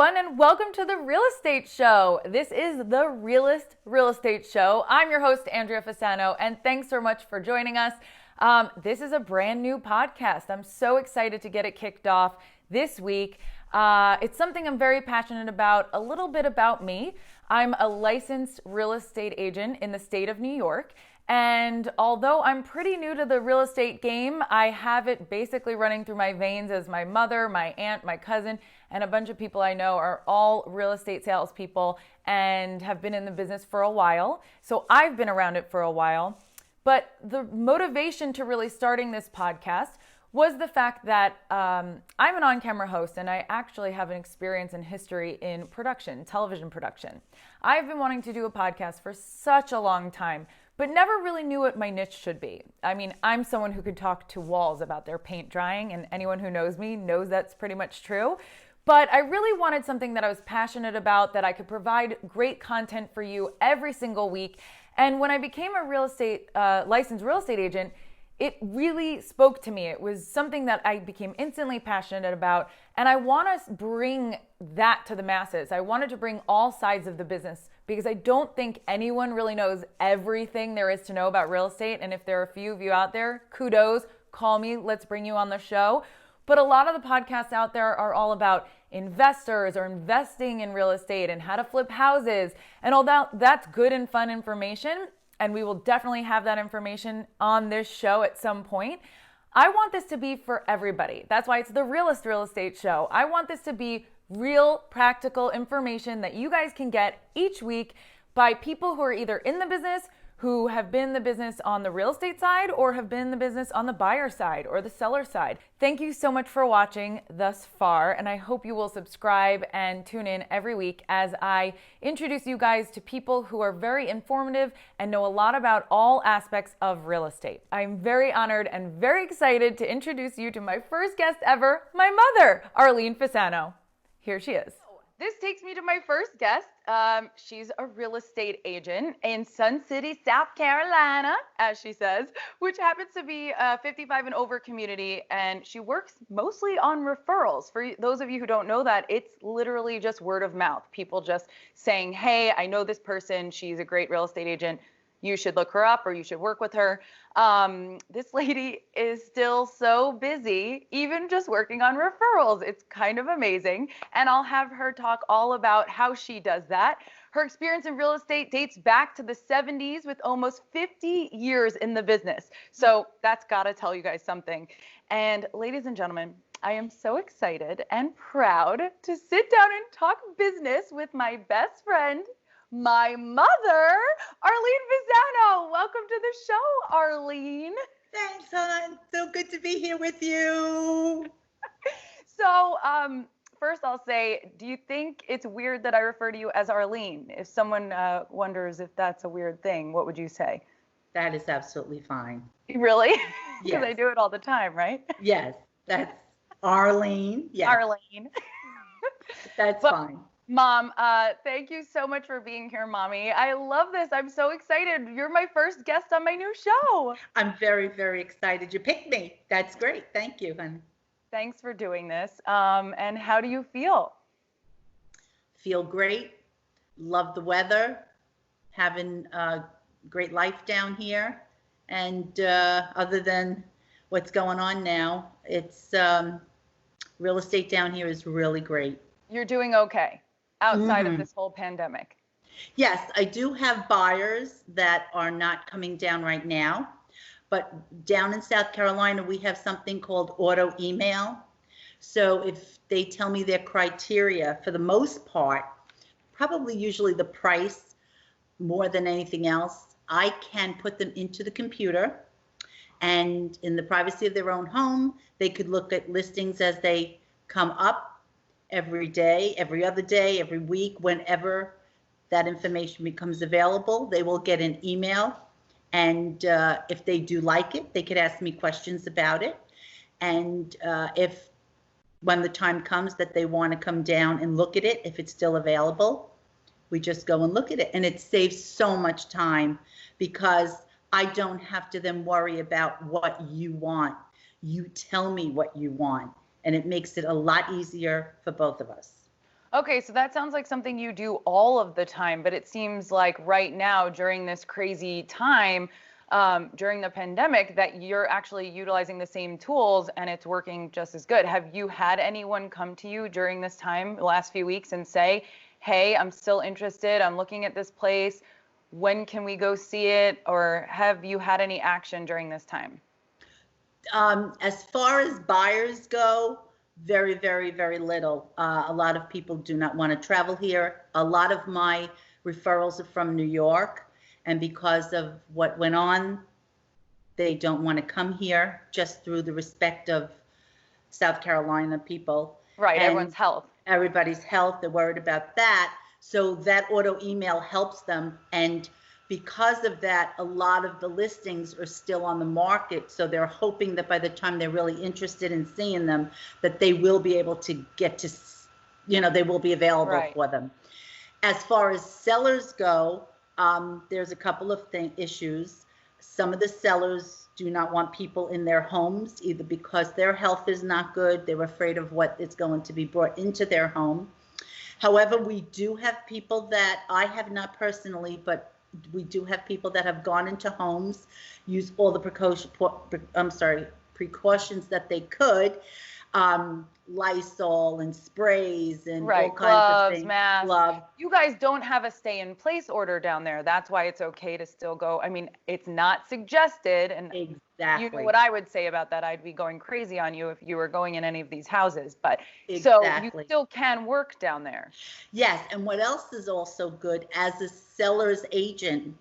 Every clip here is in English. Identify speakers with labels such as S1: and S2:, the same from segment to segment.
S1: everyone, and welcome to the Real Estate Show. This is the Realist Real Estate Show. I'm your host, Andrea Fasano, and thanks so much for joining us. This is a brand new podcast. I'm so excited to get it kicked off this week. It's something I'm very passionate about. A little bit about me. I'm a licensed real estate agent in the state of New York. And although I'm pretty new to the real estate game, I have it basically running through my veins as my mother, my aunt, my cousin, and a bunch of people I know are all real estate salespeople and have been in the business for a while. So I've been around it for a while. But the motivation to really starting this podcast was the fact that I'm an on-camera host and I actually have an experience and history in production, television production. I've been wanting to do a podcast for such a long time, but never really knew what my niche should be. I mean, I'm someone who could talk to walls about their paint drying, and anyone who knows me knows that's pretty much true. But I really wanted something that I was passionate about, that I could provide great content for you every single week. And when I became a licensed real estate agent, it really spoke to me. It was something that I became instantly passionate about, and I want to bring that to the masses. I wanted to bring all sides of the business because I don't think anyone really knows everything there is to know about real estate. And if there are a few of you out there, kudos, call me, let's bring you on the show. But a lot of the podcasts out there are all about investors or investing in real estate and how to flip houses and all that. That's good and fun information. And we will definitely have that information on this show at some point. I want this to be for everybody. That's why it's the Realist Real Estate Show. I want this to be real, practical information that you guys can get each week by people who are either in the business, who have been in the business on the real estate side, or have been in the business on the buyer side or the seller side. Thank you so much for watching thus far, and I hope you will subscribe and tune in every week as I introduce you guys to people who are very informative and know a lot about all aspects of real estate. I'm very honored and very excited to introduce you to my first guest ever, my mother, Arlene Fasano. Here she is. This takes me to my first guest. She's a real estate agent in Sun City, South Carolina, as she says, which happens to be a 55 and over community. And she works mostly on referrals. For those of you who don't know that, it's literally just word of mouth. People just saying, hey, I know this person. She's a great real estate agent. You should look her up or you should work with her. This lady is still so busy, even just working on referrals. It's kind of amazing. And I'll have her talk all about how she does that. Her experience in real estate dates back to the 70s with almost 50 years in the business. So that's got to tell you guys something. And ladies and gentlemen, I am so excited and proud to sit down and talk business with my best friend, my mother, Arlene Fasano. Welcome to the show, Arlene.
S2: Thanks, hon. So good to be here with you.
S1: So, first I'll say, do you think it's weird that I refer to you as Arlene? If someone wonders if that's a weird thing, what would you say?
S2: That is absolutely fine.
S1: Really? Because
S2: Yes.
S1: I do it all the time, right?
S2: Yes, that's Arlene. Yes,
S1: Arlene.
S2: that's
S1: Well,
S2: fine.
S1: Mom, thank you so much for being here, Mommy. I love this. I'm so excited. You're my first guest on my new show.
S2: I'm very, very excited. You picked me. That's great. Thank you, hon.
S1: Thanks for doing this. And how do you feel?
S2: Feel great. Love the weather. Having a great life down here. And other than what's going on now, it's real estate down here is really great.
S1: You're doing okay outside of this whole pandemic.
S2: Yes, I do have buyers that are not coming down right now, but down in South Carolina, we have something called auto email. So if they tell me their criteria, for the most part, probably usually the price more than anything else, I can put them into the computer, and in the privacy of their own home, they could look at listings as they come up every day, every other day, every week, whenever that information becomes available. They will get an email, and if they do like it, they could ask me questions about it. And if when the time comes that they want to come down and look at it, if it's still available, we just go and look at it. And it saves so much time because I don't have to then worry about what you want. You tell me what you want. And it makes it a lot easier for both of us.
S1: Okay, so that sounds like something you do all of the time, but it seems like right now during this crazy time, during the pandemic, that you're actually utilizing the same tools and it's working just as good. Have you had anyone come to you during this time, the last few weeks, and say, hey, I'm still interested, I'm looking at this place, when can we go see it? Or have you had any action during this time?
S2: As far as buyers go, very, very, very little. A lot of people do not want to travel here. A lot of my referrals are from New York, and because of what went on, they don't want to come here just through the respect of South Carolina people
S1: Right,
S2: and
S1: everyone's health.
S2: everybody's health. They're worried about that. So that auto email helps them. And because of that, a lot of the listings are still on the market. So they're hoping that by the time they're really interested in seeing them, that they will be able to get to, they will be available
S1: Right.
S2: for them. As far as sellers go, there's a couple of issues. Some of the sellers do not want people in their homes, either because their health is not good, they're afraid of what is going to be brought into their home. However, we do have people that I have not personally, but we do have people that have gone into homes, used all the precautions that they could, Lysol and sprays and all
S1: Right,
S2: kinds of
S1: gloves,
S2: things.
S1: masks.
S2: Gloves.
S1: You guys don't have a stay in place order down there. That's why it's okay to still go. I mean, it's not suggested. And you know
S2: Exactly.
S1: what I would say about that. I'd be going crazy on you if you were going in any of these houses. But so you
S2: Exactly.
S1: still can work down there.
S2: Yes, and what else is also good, as a seller's agent,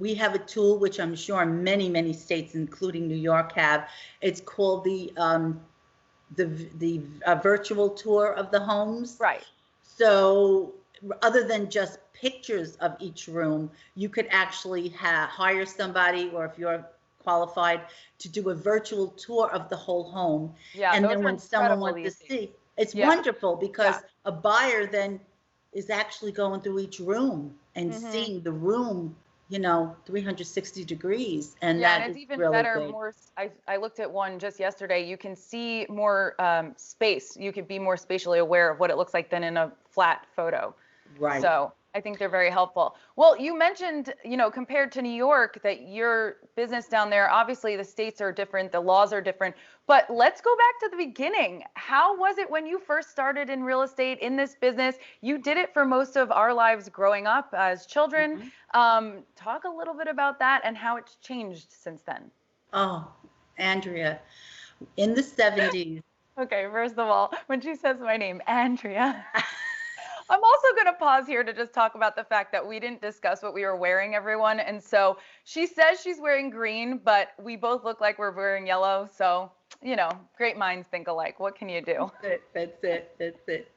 S2: we have a tool which I'm sure many, many states, including New York, have. It's called the virtual tour of the homes.
S1: Right.
S2: So other than just pictures of each room, you could actually hire somebody, or if you're qualified, to do a virtual tour of the whole home.
S1: Yeah,
S2: And
S1: those
S2: then
S1: are
S2: when someone
S1: incredible
S2: wants
S1: these
S2: to
S1: days.
S2: see, it's
S1: Yeah.
S2: wonderful because
S1: Yeah.
S2: a buyer then is actually going through each room and
S1: Mm-hmm.
S2: seeing the room, 360 degrees. And
S1: Yeah, and
S2: that
S1: it's
S2: is
S1: even
S2: really
S1: better,
S2: good.
S1: I looked at one just yesterday. You can see more space. You could be more spatially aware of what it looks like than in a flat photo.
S2: Right.
S1: So I think they're very helpful. Well, you mentioned, compared to New York, that your business down there, obviously the states are different, the laws are different, but let's go back to the beginning. How was it when you first started in real estate, in this business? You did it for most of our lives growing up as children. Talk a little bit about that and how it's changed since then.
S2: Oh, Andrea, in the 70s.
S1: Okay, first of all, when she says my name, Andrea. I'm also going to pause here to just talk about the fact that we didn't discuss what we were wearing, everyone. And so she says she's wearing green, but we both look like we're wearing yellow. So, great minds think alike. What can you do?
S2: That's it.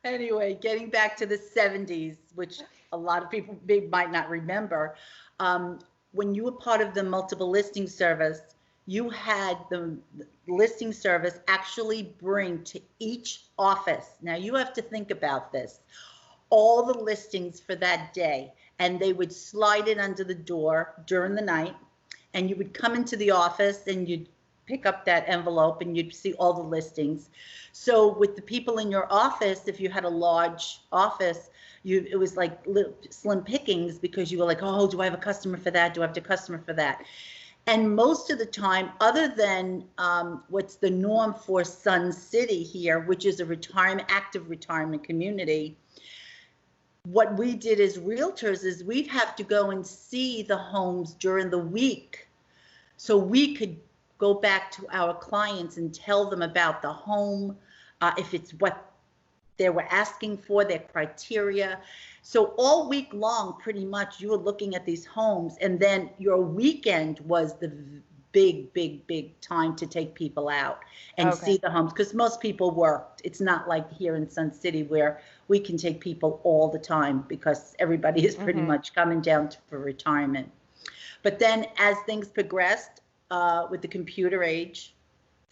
S2: Anyway, getting back to the 70s, which a lot of people might not remember, when you were part of the multiple listing service, you had the listing service actually bring to each office. Now you have to think about this, all the listings for that day, and they would slide it under the door during the night, and you would come into the office and you'd pick up that envelope and you'd see all the listings. So with the people in your office, if you had a large office, it was like slim pickings, because you were like, oh, do I have a customer for that? Do I have a customer for that? And most of the time, other than what's the norm for Sun City here, which is a active retirement community, what we did as realtors is we'd have to go and see the homes during the week, so we could go back to our clients and tell them about the home, if it's what they were asking for, their criteria. So all week long, pretty much, you were looking at these homes, and then your weekend was the big time to take people out and see the homes, because most people worked. It's not like here in Sun City where we can take people all the time because everybody is pretty much coming down for retirement. But then as things progressed, with the computer age,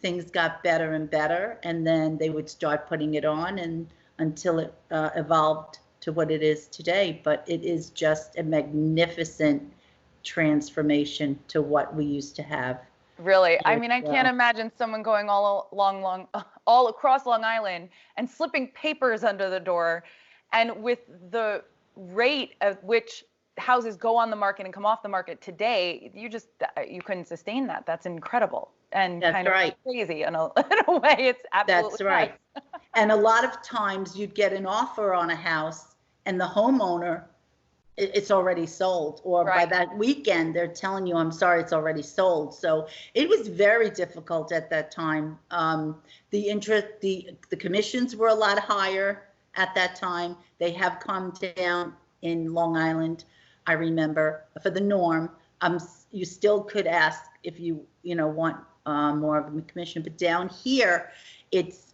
S2: things got better and better, and then they would start putting it on, and until it evolved to what it is today. But it is just a magnificent transformation to what we used to have.
S1: Really? I
S2: Very
S1: mean, I can't
S2: well.
S1: imagine someone going all across Long Island and slipping papers under the door. And with the rate at which houses go on the market and come off the market today, you couldn't sustain that. That's incredible and
S2: That's
S1: kind of
S2: right.
S1: crazy in a way. It's absolutely
S2: That's right.
S1: nuts.
S2: And a lot of times you'd get an offer on a house and the homeowner, it's already sold, or by
S1: Right.
S2: that weekend they're telling you, I'm sorry, it's already sold. So it was very difficult at that time. The commissions were a lot higher at that time. They have come down in Long Island, I remember, for the norm. You still could ask if you want more of a commission, but down here it's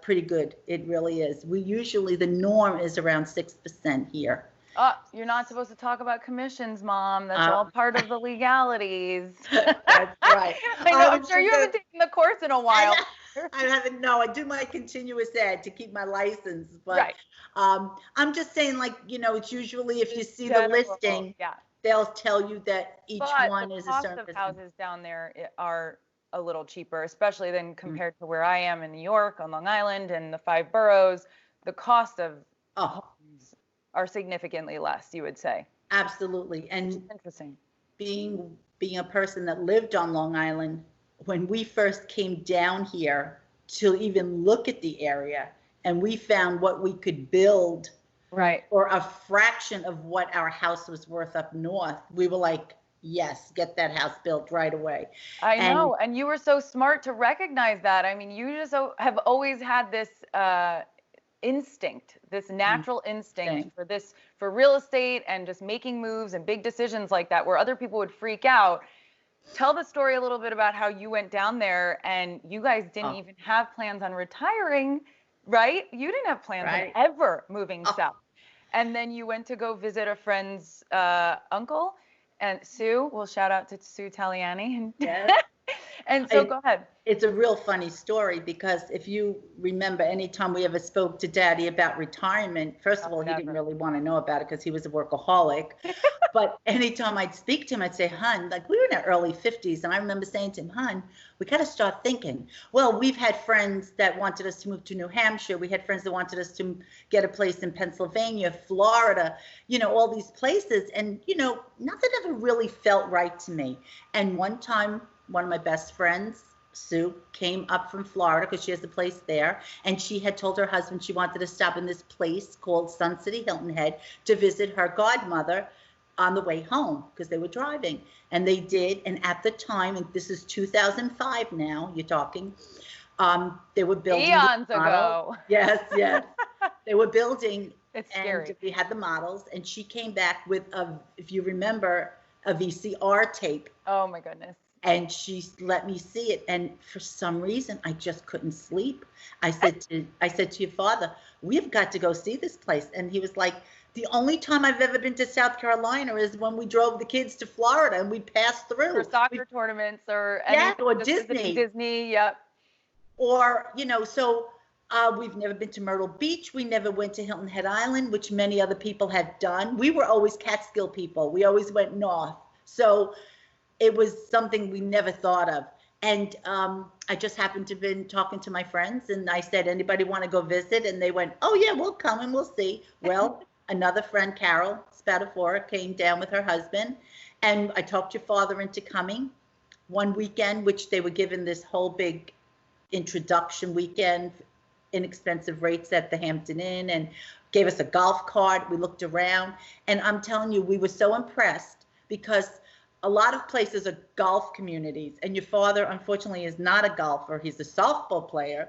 S2: pretty good. It really is. The norm is around 6% here.
S1: Oh, you're not supposed to talk about commissions, Mom. That's
S2: Uh,
S1: all part of the legalities.
S2: That's right.
S1: I know.
S2: I
S1: I'm
S2: was
S1: sure
S2: just
S1: you
S2: gonna,
S1: haven't taken the course in a while.
S2: I haven't, no, I do my continuous ed to keep my license, but
S1: Right.
S2: I'm just saying, like, it's usually if you see the
S1: General,
S2: listing,
S1: yeah.
S2: they'll tell you that each
S1: But the
S2: one is a
S1: cost
S2: certain
S1: of
S2: percent.
S1: houses down there are a little cheaper, especially than
S2: Mm.
S1: compared to where I am in New York, on Long Island, and the five boroughs. The cost of
S2: Oh,
S1: homes are significantly less, you would say.
S2: absolutely. And
S1: Interesting.
S2: being a person that lived on Long Island, when we first came down here to even look at the area, and we found what we could build
S1: Right.
S2: or a fraction of what our house was worth up north, we were like, yes, get that house built right away.
S1: I
S2: And
S1: know. And you were so smart to recognize that. I mean, you just have always had this instinct, this natural instinct for real estate and just making moves and big decisions like that, where other people would freak out. Tell the story a little bit about how you went down there and you guys didn't
S2: oh,
S1: even have plans on retiring, right? You didn't have plans on
S2: right.
S1: ever moving
S2: Oh,
S1: south. And then you went to go visit a friend's uncle, and Sue. Well, shout out to Sue Taliani.
S2: yes.
S1: And so
S2: I,
S1: go ahead.
S2: it's a real funny story because if you remember, anytime we ever spoke to Daddy about retirement, first of
S1: Oh,
S2: all, he didn't
S1: never.
S2: really want to know about it because he was a workaholic. But anytime I'd speak to him, I'd say, "Hun, like we were in our early 50s," and I remember saying to him, "Hun, we got to start thinking." Well, we've had friends that wanted us to move to New Hampshire. We had friends that wanted us to get a place in Pennsylvania, Florida, all these places, and nothing ever really felt right to me. And one time, one of my best friends, Sue, came up from Florida because she has a place there, and she had told her husband she wanted to stop in this place called Sun City Hilton Head to visit her godmother on the way home because they were driving, and they did. And at the time, and this is 2005 now, you're talking, they were building the
S1: Eons
S2: model.
S1: ago.
S2: Yes, yes. They were building,
S1: It's
S2: and
S1: scary.
S2: we had the models, and she came back with if you remember, a VCR tape,
S1: Oh my goodness.
S2: and she let me see it. And for some reason, I just couldn't sleep. I said to your father, we've got to go see this place. And he was like, the only time I've ever been to South Carolina is when we drove the kids to Florida and we passed through.
S1: For soccer tournaments or
S2: Yeah,
S1: anything,
S2: or
S1: just visiting
S2: Disney.
S1: Disney. Yep.
S2: Or, so we've never been to Myrtle Beach. We never went to Hilton Head Island, which many other people had done. We were always Catskill people. We always went north. So it was something we never thought of. And I just happened to have been talking to my friends, and I said, anybody want to go visit? And they went, oh yeah, we'll come and we'll see. Well, another friend, Carol Spadafora, came down with her husband, and I talked your father into coming one weekend, which they were given this whole big introduction weekend, inexpensive rates at the Hampton Inn, and gave us a golf cart. We looked around, and I'm telling you, we were so impressed because a lot of places are golf communities, and your father, unfortunately, is not a golfer. He's a softball player.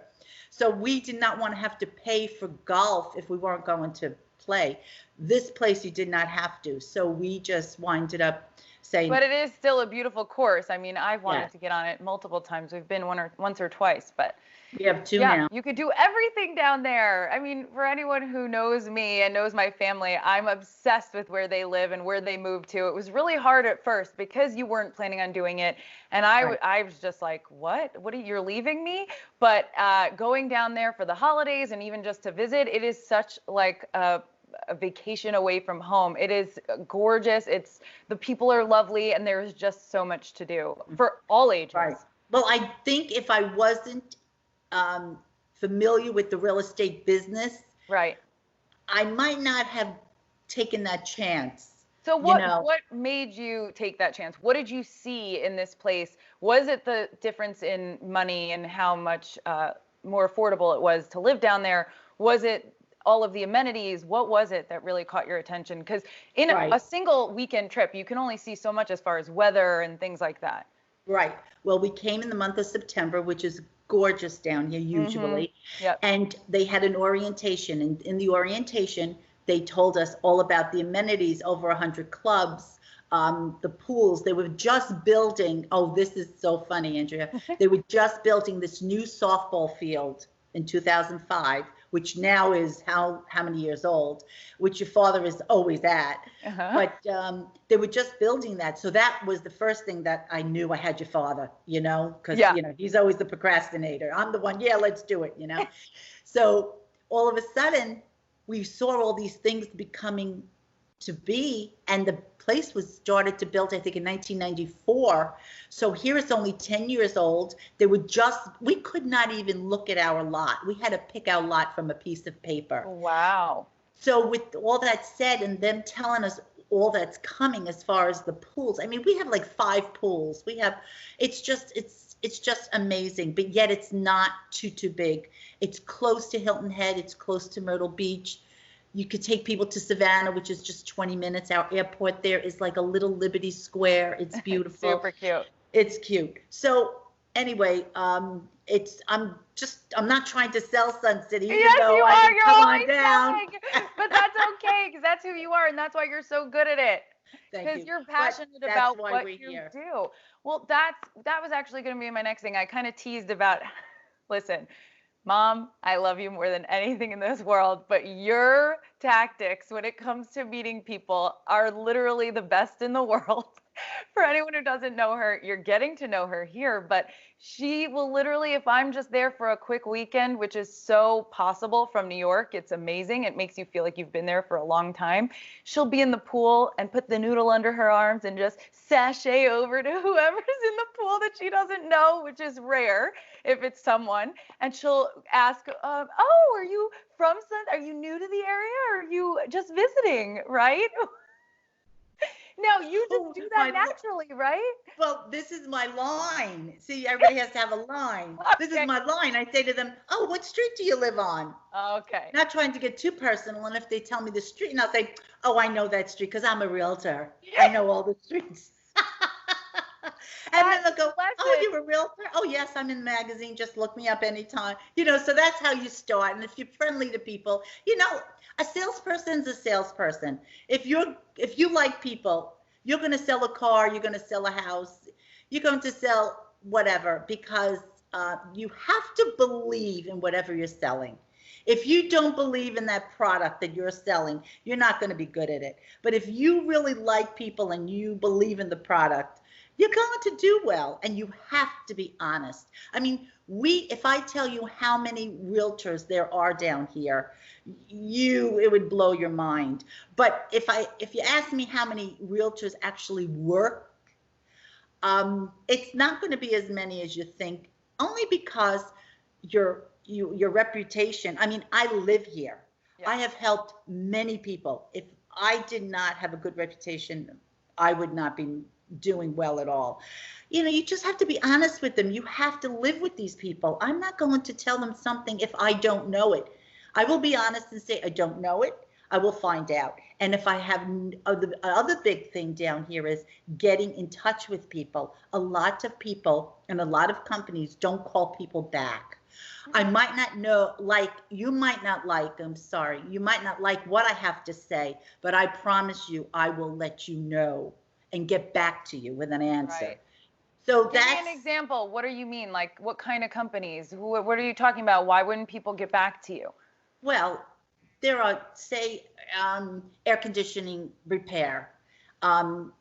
S2: So we did not want to have to pay for golf if we weren't going to play. This place, you did not have to. So we just winded up saying.
S1: But it is still a beautiful course. I mean, I've wanted
S2: Yes.
S1: to get on it multiple times. We've been once or twice, but
S2: We have two
S1: yeah,
S2: now.
S1: you could do everything down there. I mean, for anyone who knows me and knows my family, I'm obsessed with where they live and where they moved to. It was really hard at first because you weren't planning on doing it. And I was just like, what? You're leaving me? But going down there for the holidays and even just to visit, it is such like a a vacation away from home. It is gorgeous. The people are lovely, and there's just so much to do for all ages.
S2: Right. Well, I think if I wasn't familiar with the real estate business,
S1: right,
S2: I might not have taken that chance.
S1: So what made you take that chance? What did you see in this place? Was it the difference in money and how much more affordable it was to live down there? Was it all of the amenities? What was it that really caught your attention? Because in a single weekend trip, you can only see so much as far as weather and things like that.
S2: Right. Well, we came in the month of September, which is gorgeous down here usually.
S1: Yep.
S2: And they had an orientation. And in the orientation, they told us all about the amenities, over 100 clubs, the pools. They were just building, oh, this is so funny, Andrea. They were just building this new softball field in 2005, which now is how many years old, which your father is always at. But they were just building that. So that was the first thing that I knew I had your father, because, he's always the procrastinator. I'm the one, let's do it, So all of a sudden, we saw all these things becoming to be, and the place was started to build, I think, in 1994. So here it's only 10 years old. We could not even look at our lot. We had to pick our lot from a piece of paper.
S1: Wow.
S2: So with all that said, and them telling us all that's coming as far as the pools, I mean, we have like 5 pools. It's just amazing, but yet it's not too big. It's close to Hilton Head. It's close to Myrtle Beach. You could take people to Savannah, which is just 20 minutes. Our airport there is like a little Liberty Square. It's beautiful.
S1: Super cute.
S2: It's cute. So anyway, I'm not trying to sell Sun City, even though
S1: you
S2: I
S1: are.
S2: can
S1: You're
S2: come
S1: always
S2: on down.
S1: selling. But that's okay, because that's who you are, and that's why you're so good at it. Because you're passionate about what you do. Well, that was actually going to be my next thing. I kind of teased about, listen, Mom, I love you more than anything in this world, but your tactics when it comes to meeting people are literally the best in the world. For anyone who doesn't know her, you're getting to know her here, but she will literally, if I'm just there for a quick weekend, which is so possible from New York, it's amazing. It makes you feel like you've been there for a long time. She'll be in the pool and put the noodle under her arms and just sashay over to whoever's in the pool that she doesn't know, which is rare if it's someone. And she'll ask, oh, are you are you new to the area, or are you just visiting, right? No, you just do that naturally, right?
S2: Well, this is my line. See, everybody has to have a line. Okay. This is my line. I say to them, oh, what street do you live on?
S1: Okay.
S2: Not trying to get too personal. And if they tell me the street, and I'll say, oh, I know that street because I'm a realtor. Yeah. I know all the streets. And then they'll go, oh, you're a realtor? Oh, yes, I'm in the magazine. Just look me up anytime. So that's how you start. And if you're friendly to people, a salesperson's a salesperson. If you like people, you're going to sell a car, you're going to sell a house, you're going to sell whatever, because you have to believe in whatever you're selling. If you don't believe in that product that you're selling, you're not going to be good at it. But if you really like people and you believe in the product, you're going to do well, and you have to be honest. I mean, if I tell you how many realtors there are down here, it would blow your mind. But if you ask me how many realtors actually work, it's not going to be as many as you think, only because your reputation. I mean, I live here. Yeah. I have helped many people. If I did not have a good reputation, I would not be doing well at all. You just have to be honest with them. You have to live with these people. I'm not going to tell them something if I don't know it. I will be honest and say, I don't know it. I will find out. And if I have, the other big thing down here is getting in touch with people. A lot of people and a lot of companies don't call people back. I might not know, you might not you might not like what I have to say, but I promise you, I will let you know and get back to you with an answer. Right. So
S1: Give me an example. What do you mean? Like, what kind of companies? What are you talking about? Why wouldn't people get back to you?
S2: Well, there are, say, air conditioning repair.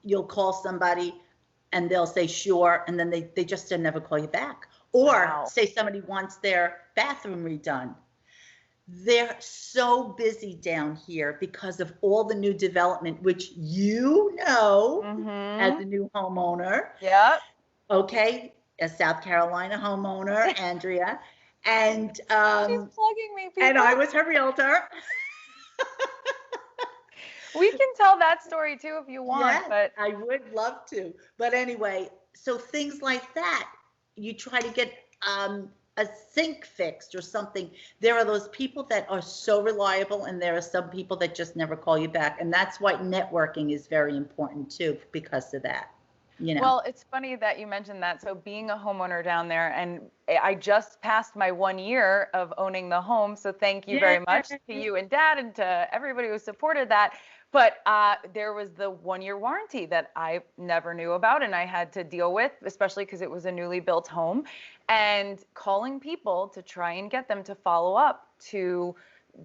S2: You'll call somebody and they'll say, sure, and then they just never call you back. Or say somebody wants their bathroom redone. they're so busy down here because of all the new development, which you know as
S1: Mm-hmm.
S2: a new homeowner,
S1: Yep.
S2: okay, a South Carolina homeowner, Andrea, and
S1: She's plugging me,
S2: and
S1: people.
S2: I was her realtor.
S1: We can tell that story too if you want,
S2: Yes,
S1: but
S2: I would love to. But anyway, so things like that, you try to get a sink fixed or something. There are those people that are so reliable, and there are some people that just never call you back. And that's why networking is very important too, because of that, you know.
S1: well, it's funny that you mentioned that. So being a homeowner down there, and I just passed my 1 year of owning the home. So thank you very much to
S2: Yay.
S1: you and Dad and to everybody who supported that. But there was the 1 year warranty that I never knew about and I had to deal with, especially because it was a newly built home. And calling people to try and get them to follow up to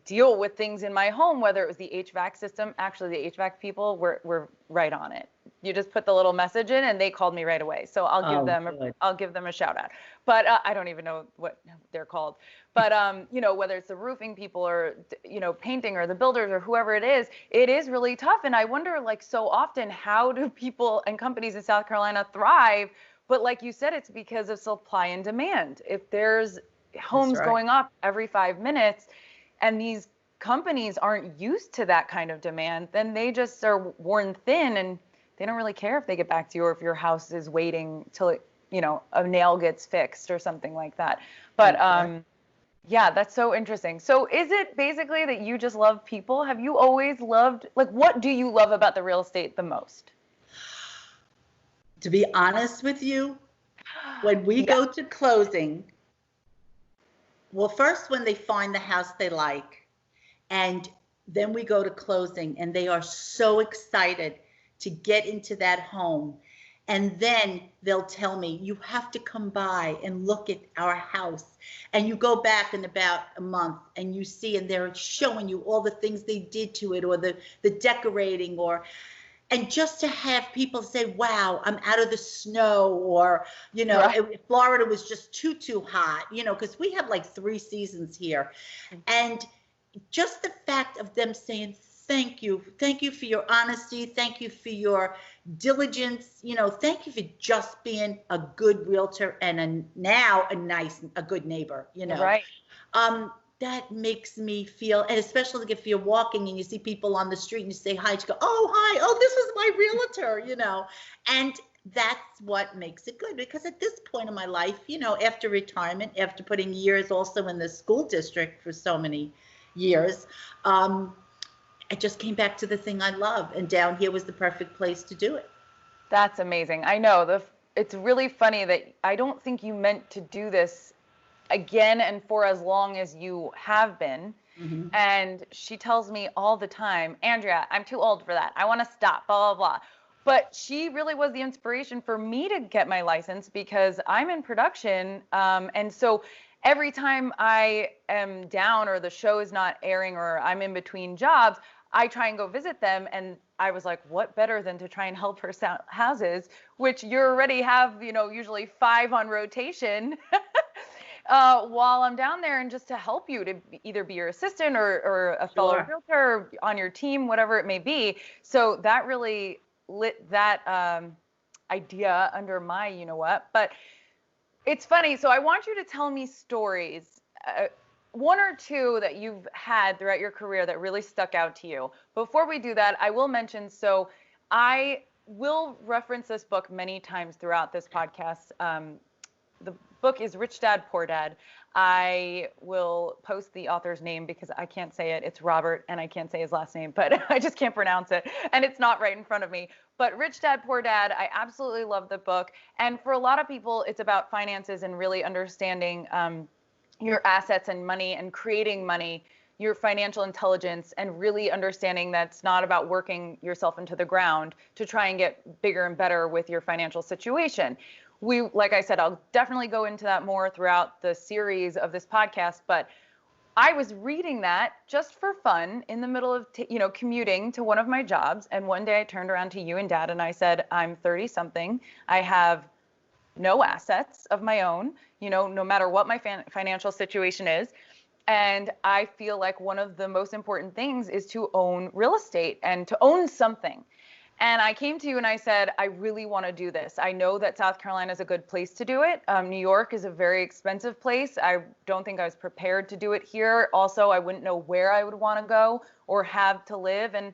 S1: deal with things in my home, whether it was the HVAC system. Actually, the HVAC people were right on it. You just put the little message in and they called me right away. So
S2: Oh, good.
S1: I'll give them a shout out. But I don't even know what they're called. But you know, whether it's the roofing people or you know, painting or the builders or whoever it is really tough. And I wonder, like, so often, how do people and companies in South Carolina thrive? But like you said, it's because of supply and demand. If there's
S2: That's
S1: homes
S2: right.
S1: going up every 5 minutes, and these companies aren't used to that kind of demand, then they just are worn thin and they don't really care if they get back to you or if your house is waiting till it, you know, a nail gets fixed or something like that. But
S2: That's right.
S1: yeah, that's so interesting. So is it basically that you just love people? Have you always loved, like, what do you love about the real estate the most?
S2: To be honest with you, when we
S1: Yeah.
S2: go to closing, well, first when they find the house they like, and then we go to closing, and they are so excited to get into that home. And then they'll tell me, you have to come by and look at our house. And you go back in about a month and you see, and they're showing you all the things they did to it, or the decorating, or, and just to have people say, wow, I'm out of the snow, or, you know,
S1: Right.
S2: Florida was just too hot, you know, because we have like 3 seasons here. And just the fact of them saying, thank you for your honesty, thank you for your diligence, you know, thank you for just being a good realtor and now a good neighbor, you know.
S1: Right.
S2: That makes me feel, and especially if you're walking and you see people on the street and you say hi, you go, oh, hi, oh, this is my realtor, you know. And that's what makes it good, because at this point in my life, you know, after retirement, after putting years also in the school district for so many years, I just came back to the thing I love, and down here was the perfect place to do it.
S1: That's amazing. I know it's really funny that I don't think you meant to do this again and for as long as you have been.
S2: Mm-hmm.
S1: And she tells me all the time, Andrea, I'm too old for that. I want to stop, blah, blah, blah. But she really was the inspiration for me to get my license because I'm in production. And so every time I am down or the show is not airing or I'm in between jobs, I try and go visit them. And I was like, what better than to try and help her houses, which you already have, you know, usually 5 on rotation. While I'm down there, and just to help you to either be your assistant or a fellow
S2: Sure.
S1: realtor on your team, whatever it may be. So that really lit that idea under my, you know what. But it's funny. So I want you to tell me stories, one or two that you've had throughout your career that really stuck out to you. Before we do that, I will mention, so I will reference this book many times throughout this podcast. The book is Rich Dad, Poor Dad. I will post the author's name because I can't say it. It's Robert, and I can't say his last name, but I just can't pronounce it. And it's not right in front of me. But Rich Dad, Poor Dad, I absolutely love the book. And for a lot of people, it's about finances and really understanding your assets and money and creating money, your financial intelligence, and really understanding that it's not about working yourself into the ground to try and get bigger and better with your financial situation. Like I said, I'll definitely go into that more throughout the series of this podcast, but I was reading that just for fun in the middle of, commuting to one of my jobs. And one day I turned around to you and Dad and I said, I'm 30 something. I have no assets of my own, no matter what my financial situation is. And I feel like one of the most important things is to own real estate and to own something. And I came to you and I said, I really want to do this. I know that South Carolina is a good place to do it. New York is a very expensive place. I don't think I was prepared to do it here. Also, I wouldn't know where I would want to go or have to live. And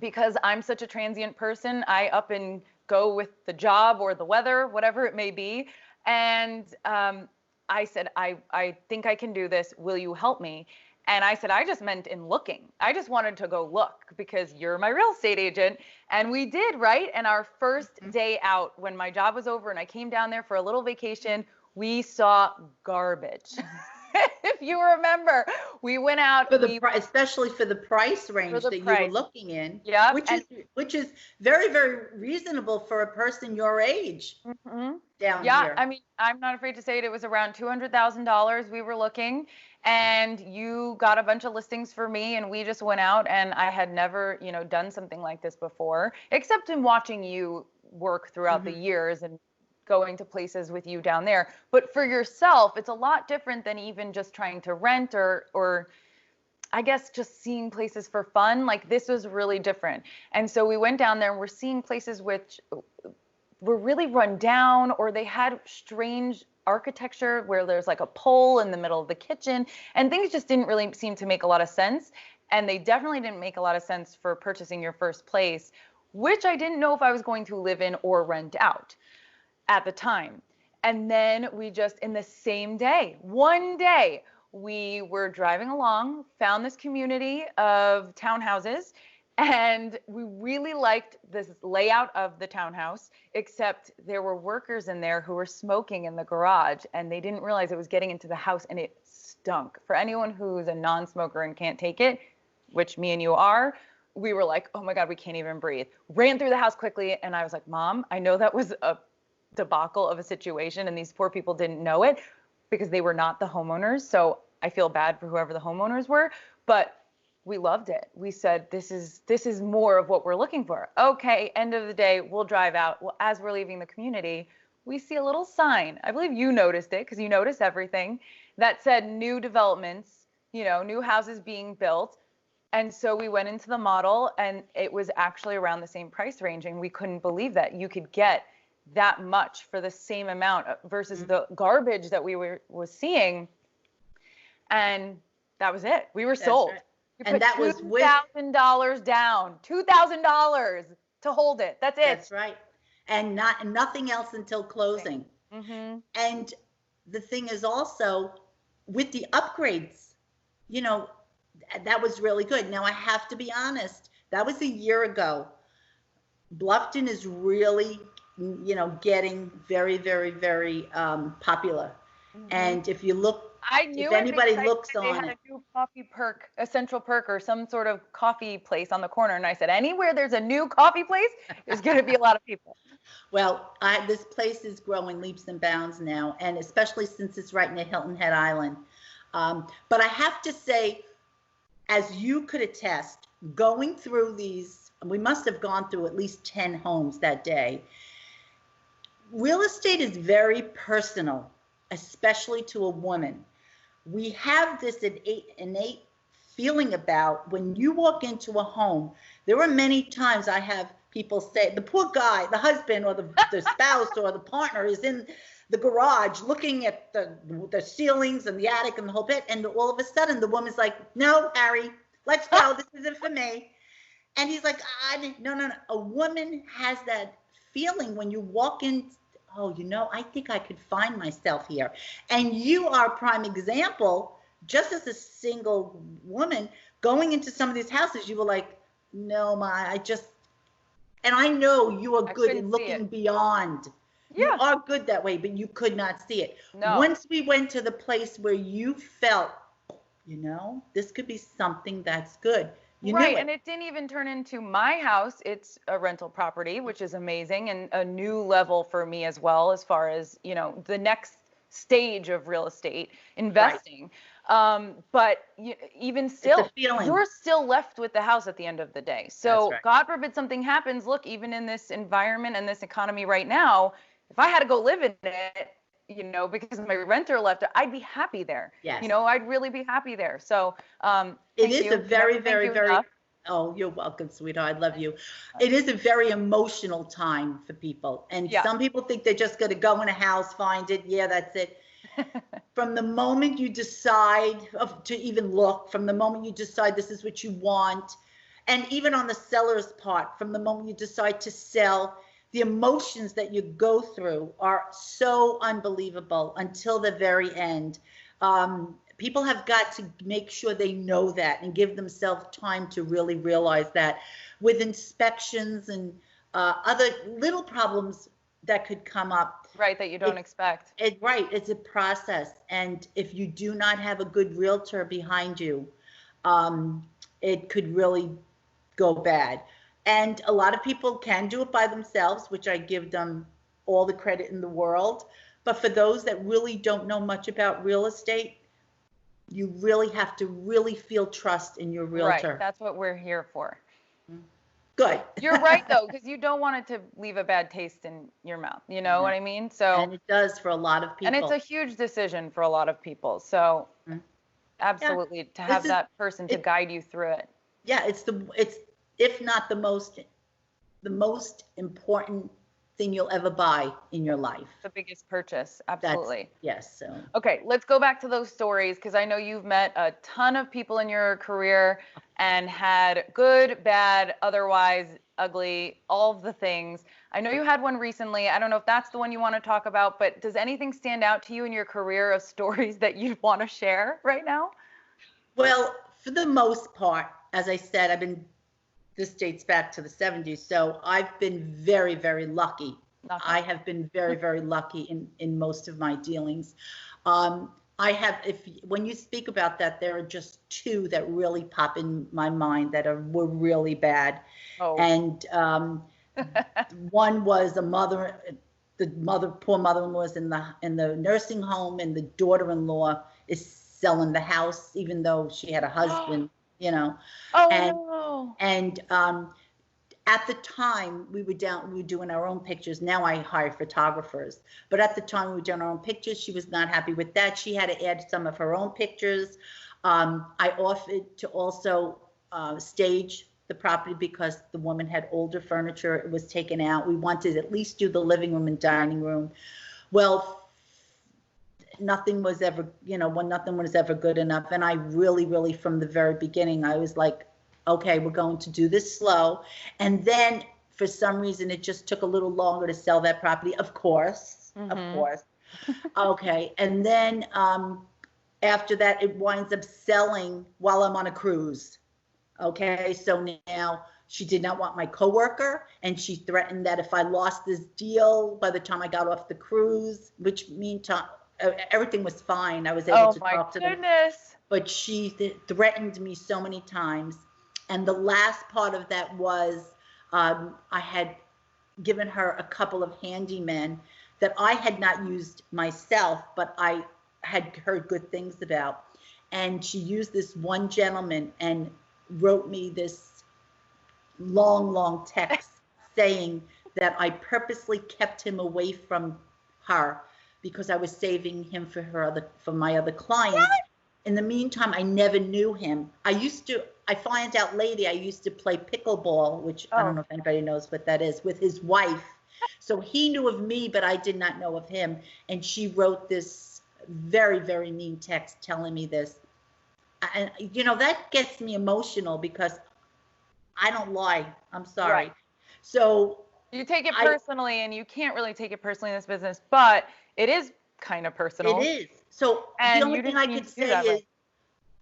S1: because I'm such a transient person, I up and go with the job or the weather, whatever it may be. And I said, I think I can do this. Will you help me? And I said, I just meant in looking. I just wanted to go look because you're my real estate agent. And we did, right? And our first day out, when my job was over and I came down there for a little vacation, we saw garbage. If you remember, we went out
S2: for the especially for the price range that you were looking in,
S1: yeah,
S2: which is very, very reasonable for a person your age. Down here.
S1: I mean, I'm not afraid to say it. It was around $200,000 we were looking, and you got a bunch of listings for me, and we just went out, and I had never, done something like this before, except in watching you work throughout the years and going to places with you down there. But for yourself, it's a lot different than even just trying to rent or I guess just seeing places for fun. Like, this was really different. And so we went down there and we're seeing places which were really run down, or they had strange architecture where there's like a pole in the middle of the kitchen, and things just didn't really seem to make a lot of sense. And they definitely didn't make a lot of sense for purchasing your first place, which I didn't know if I was going to live in or rent out at the time. And then we just, in the same day, one day, we were driving along, found this community of townhouses, and we really liked this layout of the townhouse, except there were workers in there who were smoking in the garage, and they didn't realize it was getting into the house, and it stunk. For anyone who's a non-smoker and can't take it, which me and you are, we were like, oh my God, we can't even breathe. Ran through the house quickly, and I was like, Mom, I know that was a debacle of a situation, and these poor people didn't know it because they were not the homeowners. So I feel bad for whoever the homeowners were, but we loved it. We said, this is more of what we're looking for. Okay, end of the day, we'll drive out. Well, as we're leaving the community, we see a little sign. I believe you noticed it because you notice everything that said new developments, new houses being built. And so we went into the model, and it was actually around the same price range, and we couldn't believe that you could get that much for the same amount versus the garbage that we was seeing. And that was it. We were sold.
S2: Right.
S1: We
S2: and
S1: put
S2: that was with
S1: $2,000 down, $2,000 to hold it. That's it.
S2: That's right. And nothing else until closing. And the thing is also with the upgrades, that was really good. Now I have to be honest, that was a year ago. Bluffton is really getting very, very, very popular. And if you look,
S1: I knew
S2: if anybody looks
S1: they
S2: on
S1: had
S2: it,
S1: a new coffee perk, a Central Perk, or some sort of coffee place on the corner, and I said, anywhere there's a new coffee place, there's going to be a lot of people.
S2: Well, this place is growing leaps and bounds now, and especially since it's right near Hilton Head Island. But I have to say, as you could attest, going through these, we must have gone through at least 10 homes that day. Real estate is very personal, especially to a woman. We have this innate feeling about when you walk into a home. There are many times I have people say, the poor guy, the husband or the spouse or the partner is in the garage looking at the ceilings and the attic and the whole bit, and all of a sudden the woman's like, no, Harry, let's go, this isn't for me. And he's like, no. A woman has that feeling when you walk in, oh, I think I could find myself here. And you are a prime example, just as a single woman, going into some of these houses, you were like, no, and I know you are good in looking beyond. Yeah. You are good that way, but you could not see it. No. Once we went to the place where you felt, this could be something that's good. You
S1: right, and it didn't even turn into my house. It's a rental property, which is amazing, and a new level for me as well, as far as, the next stage of real estate investing. Right. But even still, you're still left with the house at the end of the day. So right. God forbid something happens. Look, even in this environment and this economy right now, if I had to go live in it, you know, because my renter left, I'd be happy there.
S2: Yes.
S1: You know, I'd really be happy there. So,
S2: It
S1: thank
S2: is
S1: you.
S2: a very,
S1: Never thank
S2: very,
S1: you
S2: very,
S1: enough.
S2: oh, you're welcome, sweetheart. I love you. It is a very emotional time for people. And
S1: Yeah.
S2: some people think they're just going to go in a house, find it. Yeah, that's it. From the moment you decide to even look, from the moment you decide this is what you want, and even on the seller's part, from the moment you decide to sell, the emotions that you go through are so unbelievable until the very end. People have got to make sure they know that and give themselves time to really realize that. With inspections and other little problems that could come up.
S1: Right, that you don't expect.
S2: Right, it's a process. And if you do not have a good realtor behind you, it could really go bad. And a lot of people can do it by themselves, which I give them all the credit in the world. But for those that really don't know much about real estate, you really have to really feel trust in your realtor.
S1: Right, that's what we're here for.
S2: Good.
S1: You're right, though, because you don't want it to leave a bad taste in your mouth. You know what I mean? So,
S2: and it does for a lot of people.
S1: And it's a huge decision for a lot of people. So, absolutely, to have that person to guide you through it.
S2: Yeah, it's if not the most important thing you'll ever buy in your life.
S1: The biggest purchase, absolutely.
S2: Yes. So.
S1: Okay, let's go back to those stories, because I know you've met a ton of people in your career and had good, bad, otherwise ugly, all of the things. I know you had one recently. I don't know if that's the one you want to talk about, but does anything stand out to you in your career of stories that you'd want to share right now?
S2: Well, for the most part, as I said, this dates back to the 70s, so I've been very, very lucky. I have been very, very lucky in most of my dealings. When you speak about that, there are just two that really pop in my mind that were really bad. Oh. And one was poor mother-in-law was in the nursing home, and the daughter-in-law is selling the house, even though she had a husband, you know.
S1: Oh, no.
S2: And at the time, we were doing our own pictures. Now I hire photographers. But at the time, we were doing our own pictures. She was not happy with that. She had to add some of her own pictures. I offered to also stage the property because the woman had older furniture. It was taken out. We wanted to at least do the living room and dining room. Well, nothing was ever good enough. And I really, from the very beginning, I was like, okay, we're going to do this slow. And then for some reason, it just took a little longer to sell that property. Of course. Okay. And then after that, it winds up selling while I'm on a cruise. Okay. So now she did not want my coworker, and she threatened that if I lost this deal by the time I got off the cruise, which meantime, everything was fine. I was able to talk to them. But she threatened me so many times. And the last part of that was I had given her a couple of handymen that I had not used myself, but I had heard good things about. And she used this one gentleman and wrote me this long text saying that I purposely kept him away from her because I was saving him for my other clients. What? In the meantime, I never knew him. I find out later, I used to play pickleball, which I don't know if anybody knows what that is, with his wife. So he knew of me, but I did not know of him. And she wrote this very, very mean text telling me this. And, that gets me emotional because I don't lie. I'm sorry. Right. So
S1: you take it personally, and you can't really take it personally in this business, but it is kind of personal.
S2: It is. So the only thing I could say is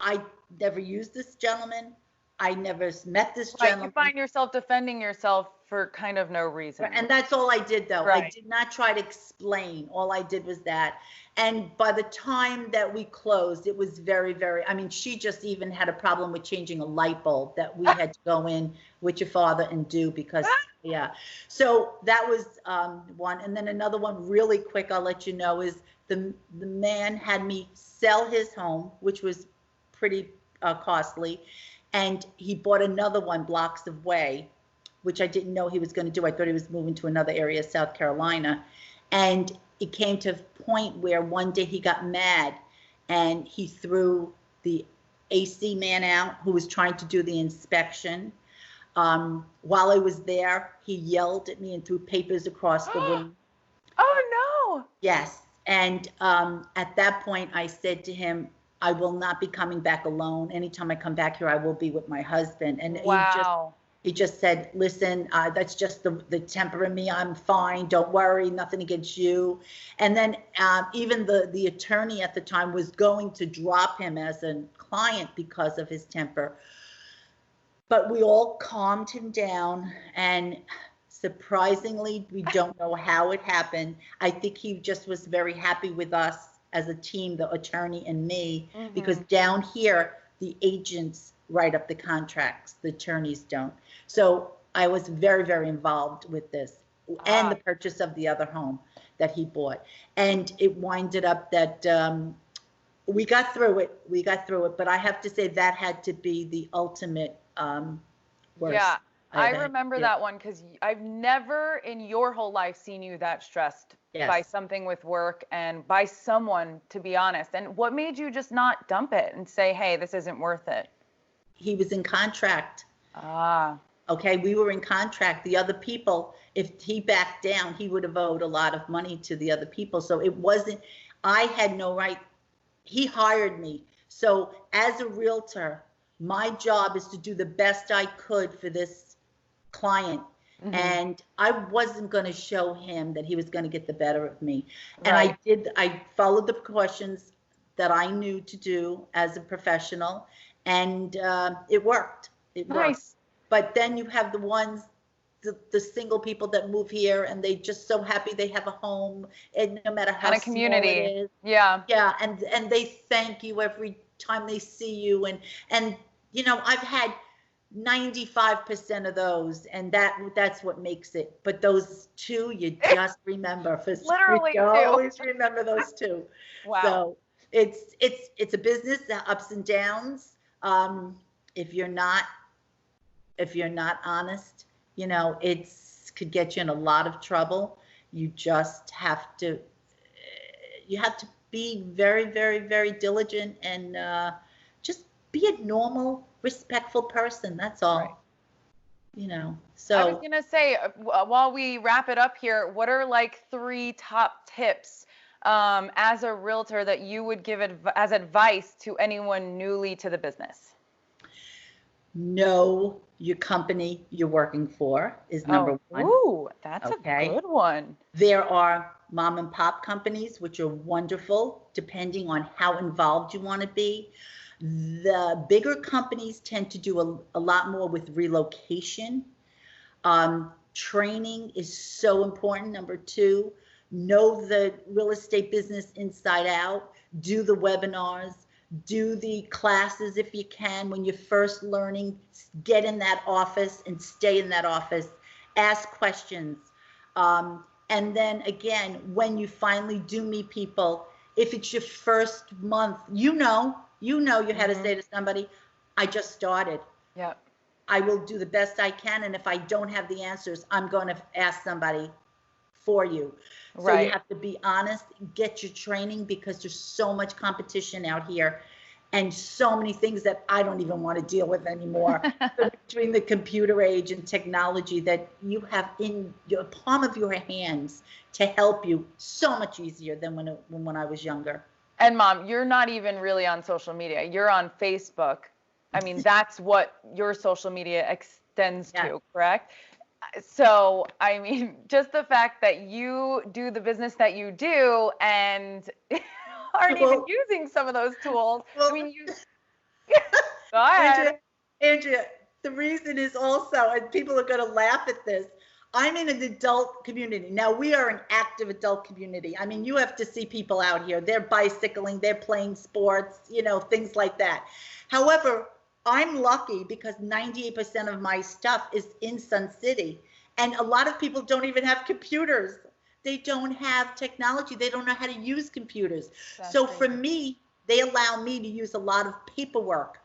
S2: I never used this gentleman. I never met this gentleman.
S1: You find yourself defending yourself for kind of no reason.
S2: And that's all I did, though. Right. I did not try to explain. All I did was that. And by the time that we closed, it was very, very, she just even had a problem with changing a light bulb that we had to go in with your father and do because, yeah. So that was one. And then another one really quick, I'll let you know, is the man had me sell his home, which was pretty costly. And he bought another one blocks away, which I didn't know he was going to do. I thought he was moving to another area, South Carolina. And it came to a point where one day he got mad and he threw the AC man out who was trying to do the inspection. While I was there, he yelled at me and threw papers across the room.
S1: Oh, no.
S2: Yes. And at that point, I said to him, I will not be coming back alone. Anytime I come back here, I will be with my husband. And
S1: Wow.
S2: he just said, listen, that's just the temper in me. I'm fine. Don't worry. Nothing against you. And then even the attorney at the time was going to drop him as a client because of his temper. But we all calmed him down, and surprisingly, we don't know how it happened. I think he just was very happy with us as a team, the attorney and me, because down here, the agents write up the contracts, the attorneys don't. So I was very, very involved with this and the purchase of the other home that he bought. And it winded up that we got through it. We got through it. But I have to say that had to be the ultimate worst.
S1: Yeah, I remember that one because I've never in your whole life seen you that stressed by something with work and by someone, to be honest. And what made you just not dump it and say, hey, this isn't worth it?
S2: He was in contract. Okay, we were in contract. The other people, if he backed down, he would have owed a lot of money to the other people. So it wasn't, I had no right. He hired me. So as a realtor, my job is to do the best I could for this client. And I wasn't going to show him that he was going to get the better of me. And I followed the precautions that I knew to do as a professional, and it worked. It worked. But then you have the ones, the single people that move here, and they just so happy they have a home, and no matter how small it is. Yeah, and they thank you every time they see you, and you know, I've had 95% of those, and that's what makes it. But those two, you just remember. For
S1: Literally,
S2: you always remember those two.
S1: Wow.
S2: So it's a business, the ups and downs. If you're not honest, you know, could get you in a lot of trouble. You just have to be very, very, very diligent and just be a normal, respectful person. That's all. You know, so
S1: I was going to say, while we wrap it up here, what are like 3 top tips as a realtor that you would give as advice to anyone newly to the business?
S2: Know your company you're working for is number one.
S1: Ooh, that's a good one.
S2: There are mom and pop companies, which are wonderful, depending on how involved you want to be. The bigger companies tend to do a lot more with relocation. Training is so important. Number 2, know the real estate business inside out. Do the webinars. Do the classes if you can. When you're first learning, get in that office and stay in that office. Ask questions. And then again, when you finally do meet people, if it's your first month, you know you had to say to somebody, I just started.
S1: Yeah.
S2: I will do the best I can. And if I don't have the answers, I'm going to ask somebody for you. So you have to be honest, get your training, because there's so much competition out here and so many things that I don't even want to deal with anymore. Between the computer age and technology that you have in your palm of your hands to help you, so much easier than when I was younger.
S1: And Mom, you're not even really on social media. You're on Facebook. I mean, that's what your social media extends to, correct? So, I mean, just the fact that you do the business that you do and aren't even using some of those tools. I mean, go ahead.
S2: Andrea, the reason is also, and people are going to laugh at this, I'm in an adult community. Now, we are an active adult community. I mean, you have to see people out here. They're bicycling, they're playing sports, you know, things like that. However, I'm lucky because 98% of my stuff is in Sun City. And a lot of people don't even have computers. They don't have technology. They don't know how to use computers. So for me, they allow me to use a lot of paperwork.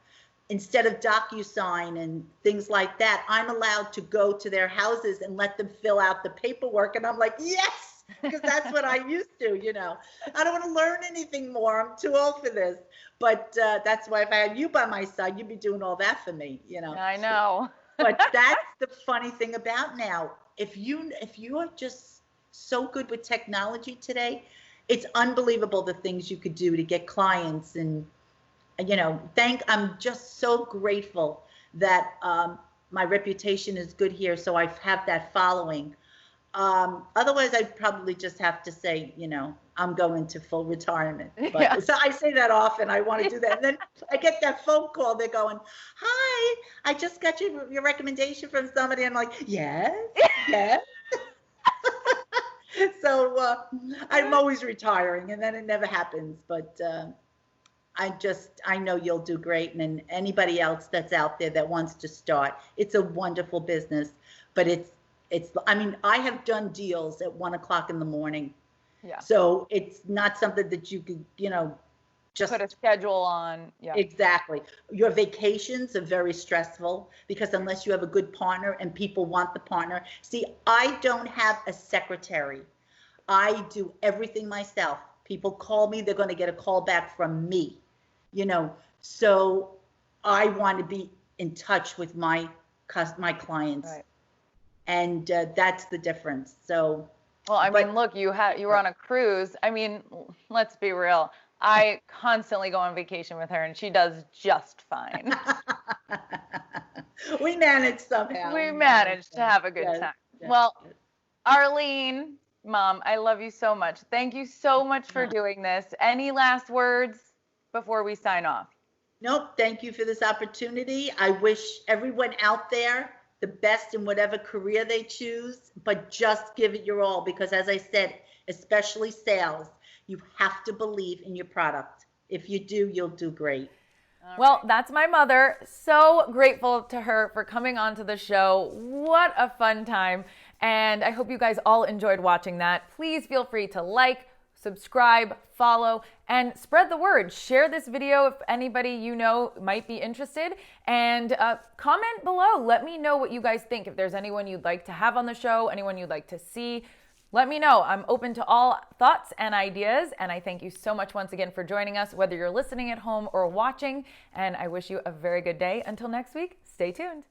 S2: Instead of DocuSign and things like that, I'm allowed to go to their houses and let them fill out the paperwork. And I'm like, yes, because that's what I used to, I don't want to learn anything more. I'm too old for this. But that's why if I had you by my side, you'd be doing all that for me.
S1: I know.
S2: But that's the funny thing about now. If you're just so good with technology today, it's unbelievable the things you could do to get clients. And I'm just so grateful that my reputation is good here, so I have that following. Otherwise, I'd probably just have to say, I'm going to full retirement. But
S1: Yeah.
S2: so I say that often. I want to do that, and then I get that phone call. They're going, "Hi, I just got your recommendation from somebody." I'm like, "Yes, yes." So I'm always retiring, and then it never happens. But I know you'll do great, and anybody else that's out there that wants to start, it's a wonderful business, but I mean, I have done deals at 1 o'clock in the morning.
S1: Yeah.
S2: So it's not something that you could, just
S1: Put a schedule on. Yeah.
S2: exactly. Your vacations are very stressful because unless you have a good partner and people want the partner. See, I don't have a secretary. I do everything myself. People call me, they're going to get a call back from me, so I want to be in touch with my clients.
S1: Right.
S2: And that's the difference. So,
S1: Well, I mean, look, you were on a cruise. I mean, let's be real. I constantly go on vacation with her, and she does just fine.
S2: we managed somehow.
S1: We managed to have a good
S2: Yes,
S1: time.
S2: yes,
S1: Well,
S2: yes.
S1: Arlene, Mom, I love you so much. Thank you so much for doing this. Any last words before we sign off?
S2: Nope. Thank you for this opportunity. I wish everyone out there the best in whatever career they choose, but just give it your all because, as I said, especially sales, you have to believe in your product. If you do, you'll do great.
S1: Well, that's my mother. So grateful to her for coming on to the show. What a fun time. And I hope you guys all enjoyed watching that. Please feel free to like, subscribe, follow, and spread the word. Share this video if anybody you know might be interested. And comment below. Let me know what you guys think. If there's anyone you'd like to have on the show, anyone you'd like to see, let me know. I'm open to all thoughts and ideas. And I thank you so much once again for joining us, whether you're listening at home or watching. And I wish you a very good day. Until next week, stay tuned.